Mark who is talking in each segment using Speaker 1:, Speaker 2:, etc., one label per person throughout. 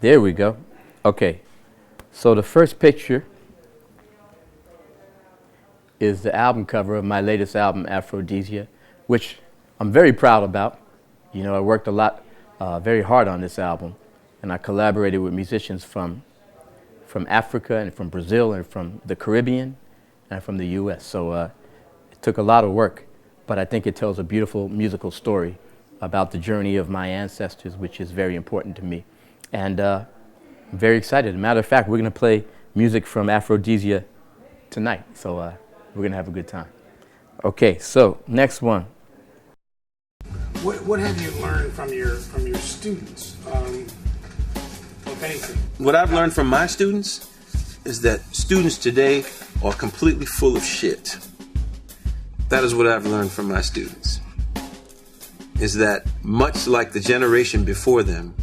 Speaker 1: There we go. Okay, so the first picture is the album cover of my latest album, Aphrodisia, which I'm very proud about. You know, I worked a lot, very hard on this album, and I collaborated with musicians from Africa and from Brazil and from the Caribbean and from the U.S. So it took a lot of work, but I think it tells a beautiful musical story about the journey of my ancestors, which is very important to me. And I'm very excited. As a matter of fact, we're going to play music from Aphrodisia tonight, so we're going to have a good time. Okay, so next one.
Speaker 2: What have you learned from your students, if anything?
Speaker 3: What I've learned from my students is that students today are completely full of shit. That is what I've learned from my students. Is that much like the generation before them,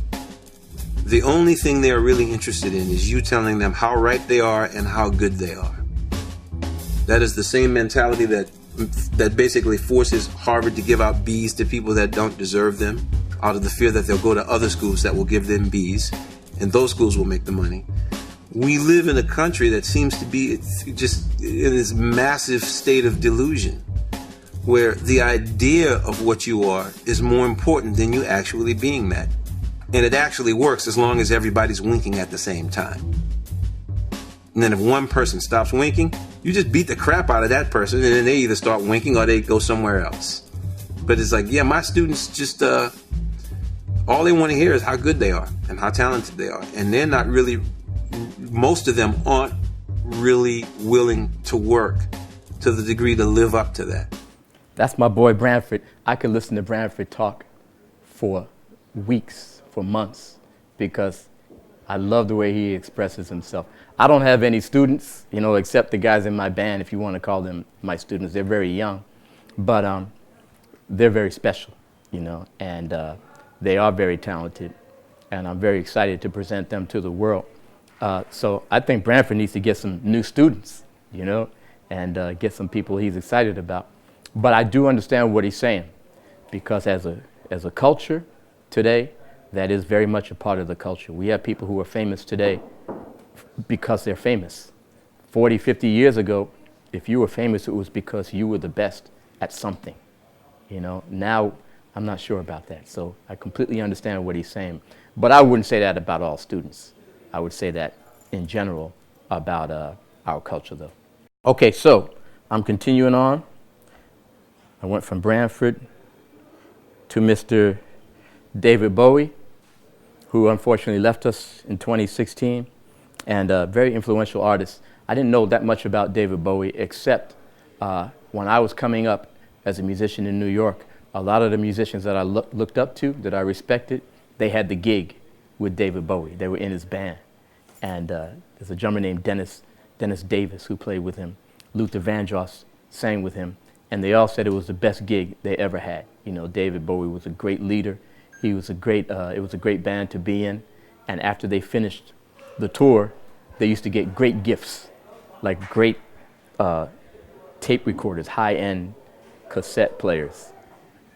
Speaker 3: the only thing they are really interested in is you telling them how right they are and how good they are. That is the same mentality that basically forces Harvard to give out B's to people that don't deserve them, out of the fear that they'll go to other schools that will give them B's, and those schools will make the money. We live in a country that seems to be just in this massive state of delusion, where the idea of what you are is more important than you actually being that. And it actually works as long as everybody's winking at the same time. And then if one person stops winking, you just beat the crap out of that person, and then they either start winking or they go somewhere else. But it's like, yeah, my students just, all they want to hear is how good they are and how talented they are. And they're not really, most of them aren't really willing to work to the degree to live up to that.
Speaker 1: That's my boy Bradford. I could listen to Bradford talk for weeks, for months, because I love the way he expresses himself. I don't have any students, you know, except the guys in my band, if you want to call them my students. They're very young, but they're very special, you know, and they are very talented, and I'm very excited to present them to the world. So I think Bradford needs to get some new students, you know, and get some people he's excited about. But I do understand what he's saying, because as a culture today, that is very much a part of the culture. We have people who are famous today because they're famous. 40, 50 years ago, if you were famous, it was because you were the best at something. You know, now I'm not sure about that. So I completely understand what he's saying. But I wouldn't say that about all students. I would say that in general about our culture, though. Okay, so I'm continuing on. I went from Bradford to Mr. David Bowie, who unfortunately left us in 2016, and a very influential artist. I didn't know that much about David Bowie, except when I was coming up as a musician in New York, a lot of the musicians that I looked up to, that I respected, they had the gig with David Bowie. They were in his band. And there's a drummer named Dennis Davis who played with him. Luther Vandross sang with him. And they all said it was the best gig they ever had. You know, David Bowie was a great leader. He was it was a great band to be in. And after they finished the tour, they used to get great gifts, like great tape recorders, high-end cassette players.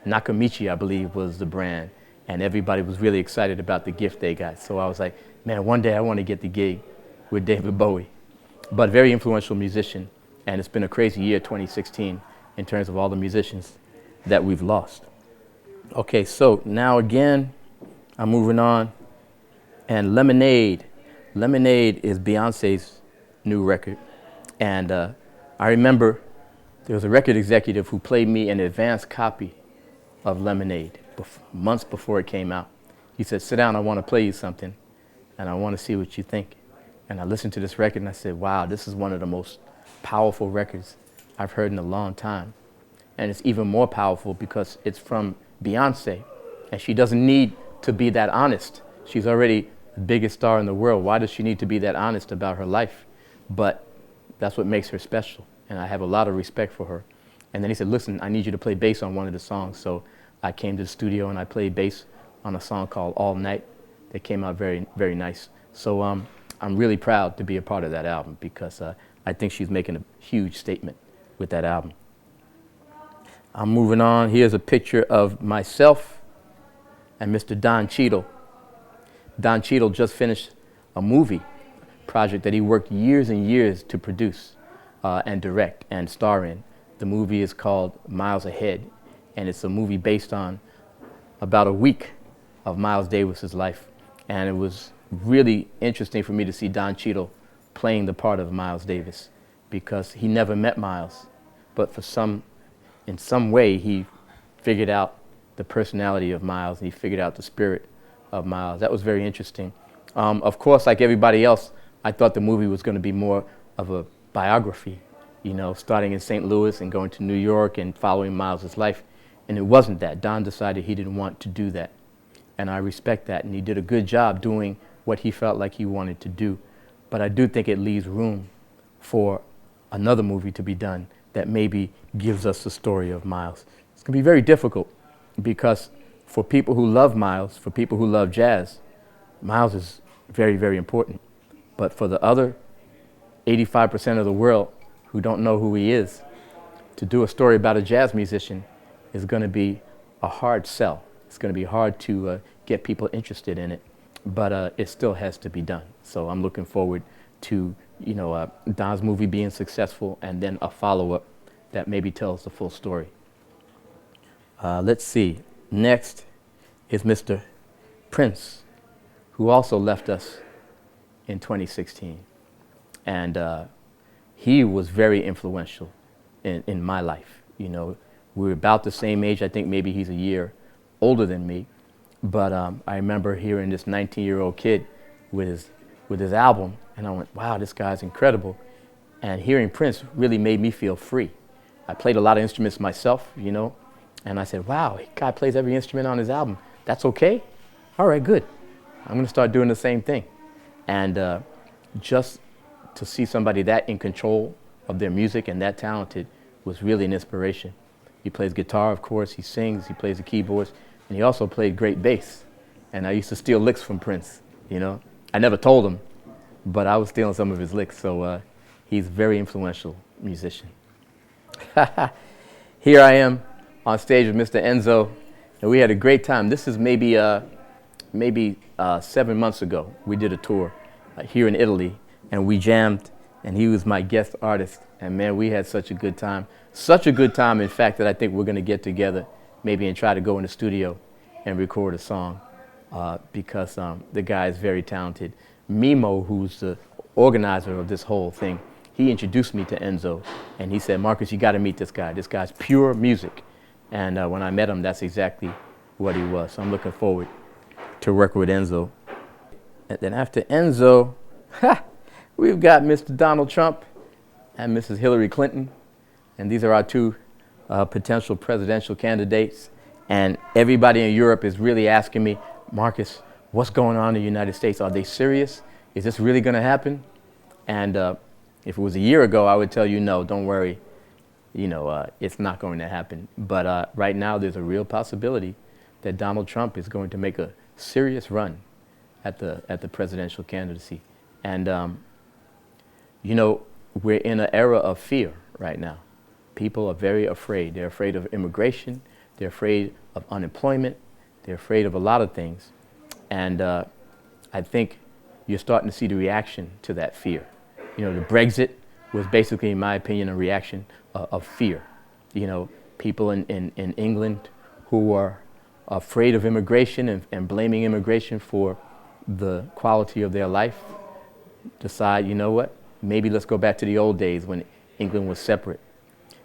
Speaker 1: Nakamichi, I believe, was the brand. And everybody was really excited about the gift they got. So I was like, man, one day I want to get the gig with David Bowie. But very influential musician. And it's been a crazy year, 2016. In terms of all the musicians that we've lost. Okay, so now again, I'm moving on. And Lemonade. Lemonade is Beyonce's new record. And I remember there was a record executive who played me an advanced copy of Lemonade months before it came out. He said, sit down, I want to play you something, and I want to see what you think. And I listened to this record and I said, wow, this is one of the most powerful records I've heard in a long time. And it's even more powerful because it's from Beyonce, and she doesn't need to be that honest. She's already the biggest star in the world. Why does she need to be that honest about her life? But that's what makes her special, and I have a lot of respect for her. And then he said, listen, I need you to play bass on one of the songs. So I came to the studio and I played bass on a song called All Night that came out very, very nice. So I'm really proud to be a part of that album, because I think she's making a huge statement with that album. I'm moving on. Here's a picture of myself and Mr. Don Cheadle. Don Cheadle just finished a movie project that he worked years and years to produce and direct and star in. The movie is called Miles Ahead, and it's a movie based on about a week of Miles Davis's life. And it was really interesting for me to see Don Cheadle playing the part of Miles Davis, because he never met Miles, but in some way he figured out the personality of Miles, and he figured out the spirit of Miles. That was very interesting. Of course, like everybody else, I thought the movie was going to be more of a biography, you know, starting in St. Louis and going to New York and following Miles's life. And it wasn't that. Don decided he didn't want to do that. And I respect that. And he did a good job doing what he felt like he wanted to do. But I do think it leaves room for another movie to be done that maybe gives us the story of Miles. It's going to be very difficult, because for people who love Miles, for people who love jazz, Miles is very, very important. But for the other 85% of the world who don't know who he is, to do a story about a jazz musician is going to be a hard sell. It's going to be hard to get people interested in it, but it still has to be done. So I'm looking forward to, you know, Don's movie being successful, and then a follow-up that maybe tells the full story. Let's see. Next is Mr. Prince, who also left us in 2016. And he was very influential in my life. You know, we're about the same age. I think maybe he's a year older than me. But I remember hearing this 19-year-old kid with his album, and I went, wow, this guy's incredible. And hearing Prince really made me feel free. I played a lot of instruments myself, you know, and I said, wow, this guy plays every instrument on his album. That's okay? All right, good. I'm going to start doing the same thing. And just to see somebody that in control of their music and that talented was really an inspiration. He plays guitar, of course, he sings, he plays the keyboards, and he also played great bass. And I used to steal licks from Prince, you know. I never told him, but I was stealing some of his licks, so he's a very influential musician. Here I am on stage with Mr. Enzo, and we had a great time. This is maybe 7 months ago. We did a tour here in Italy, and we jammed, and he was my guest artist. And man, we had such a good time. Such a good time, in fact, that I think we're going to get together maybe and try to go in the studio and record a song, because the guy is very talented. Mimo, who's the organizer of this whole thing, he introduced me to Enzo, and he said, Marcus, you got to meet this guy. This guy's pure music. And when I met him, that's exactly what he was. So I'm looking forward to working with Enzo. And then after Enzo, we've got Mr. Donald Trump and Mrs. Hillary Clinton. And these are our two potential presidential candidates. And everybody in Europe is really asking me, Marcus, what's going on in the United States? Are they serious? Is this really going to happen? And if it was a year ago, I would tell you, no, don't worry. You know, it's not going to happen. But right now, there's a real possibility that Donald Trump is going to make a serious run at the presidential candidacy. And, you know, we're in an era of fear right now. People are very afraid. They're afraid of immigration. They're afraid of unemployment. They're afraid of a lot of things. And I think you're starting to see the reaction to that fear. You know, the Brexit was basically, in my opinion, a reaction of fear. You know, people in England who are afraid of immigration and blaming immigration for the quality of their life decide, you know what, maybe let's go back to the old days when England was separate.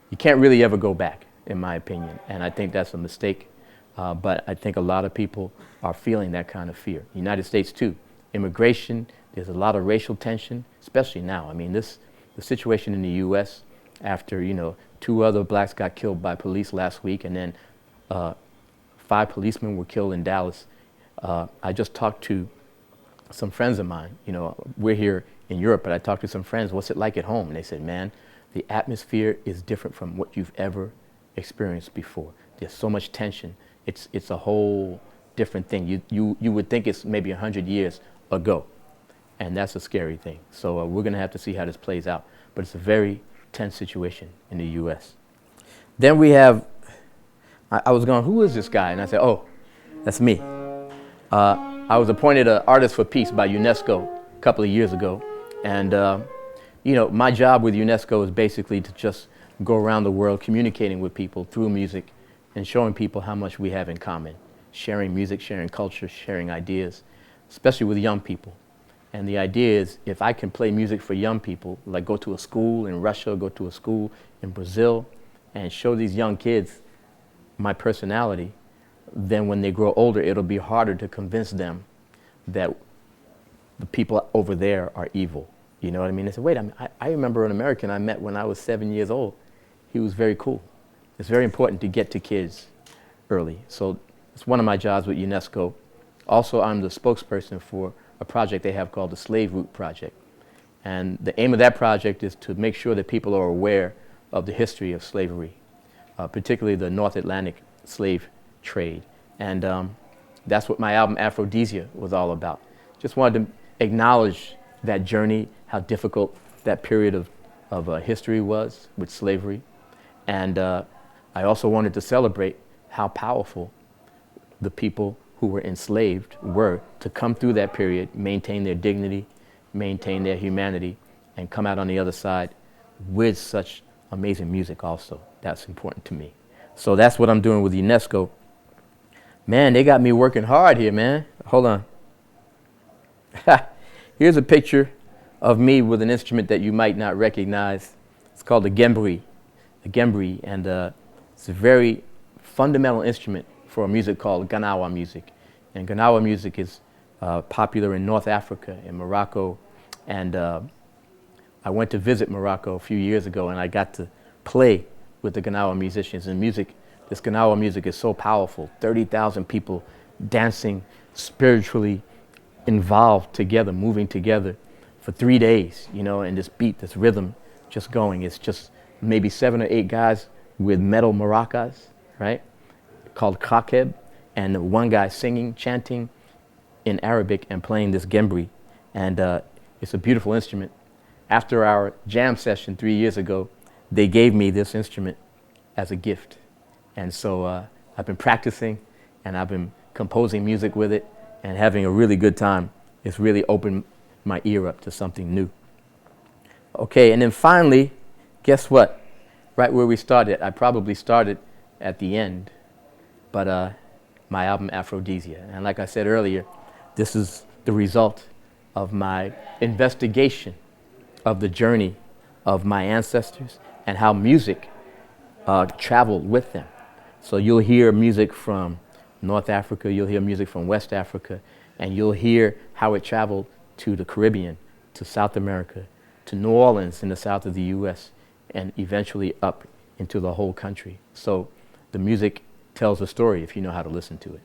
Speaker 1: You can't really ever go back, in my opinion, and I think that's a mistake. But I think a lot of people are feeling that kind of fear. The United States, too. Immigration, there's a lot of racial tension, especially now. I mean, the situation in the U.S. after, you know, 2 other blacks got killed by police last week, and then 5 policemen were killed in Dallas. I just talked to some friends of mine. You know, we're here in Europe, but I talked to some friends, what's it like at home? And they said, man, the atmosphere is different from what you've ever experienced before. There's so much tension. It's a whole different thing. You would think it's maybe 100 years ago, and that's a scary thing. So we're going to have to see how this plays out. But it's a very tense situation in the U.S. Then we have, I was going, who is this guy? And I said, oh, that's me. I was appointed an artist for peace by UNESCO a couple of years ago. And, you know, my job with UNESCO is basically to just go around the world communicating with people through music and showing people how much we have in common. Sharing music, sharing culture, sharing ideas, especially with young people. And the idea is if I can play music for young people, like go to a school in Russia, go to a school in Brazil, and show these young kids my personality, then when they grow older, it'll be harder to convince them that the people over there are evil. You know what I mean? They say, wait, I remember an American I met when I was 7 years old. He was very cool. It's very important to get to kids early. So it's one of my jobs with UNESCO. Also, I'm the spokesperson for a project they have called the Slave Route Project. And the aim of that project is to make sure that people are aware of the history of slavery, particularly the North Atlantic slave trade. And that's what my album Aphrodisia was all about. Just wanted to acknowledge that journey, how difficult that period of history was with slavery. And I also wanted to celebrate how powerful the people who were enslaved were to come through that period, maintain their dignity, maintain their humanity, and come out on the other side with such amazing music also. That's important to me. So that's what I'm doing with UNESCO. Man, they got me working hard here, man. Hold on. Here's a picture of me with an instrument that you might not recognize. It's called the gembri. And it's a very fundamental instrument for a music called Gunawan music. And Gunawan music is popular in North Africa, in Morocco. And I went to visit Morocco a few years ago, and I got to play with the Gunawan musicians. And this Gunawan music is so powerful. 30,000 people dancing, spiritually involved together, moving together for 3 days, you know, and this beat, this rhythm just going. It's just maybe 7 or 8 guys with metal maracas, right, called kakeb, and one guy singing, chanting in Arabic and playing this gembri. And it's a beautiful instrument. After our jam session 3 years ago, they gave me this instrument as a gift. And so I've been practicing, and I've been composing music with it and having a really good time. It's really opened my ear up to something new. Okay, and then finally, guess what? Right where we started, I probably started at the end, but my album Aphrodisia. And like I said earlier, this is the result of my investigation of the journey of my ancestors and how music traveled with them. So you'll hear music from North Africa, you'll hear music from West Africa, and you'll hear how it traveled to the Caribbean, to South America, to New Orleans in the south of the US, and eventually up into the whole country. So the music tells a story if you know how to listen to it.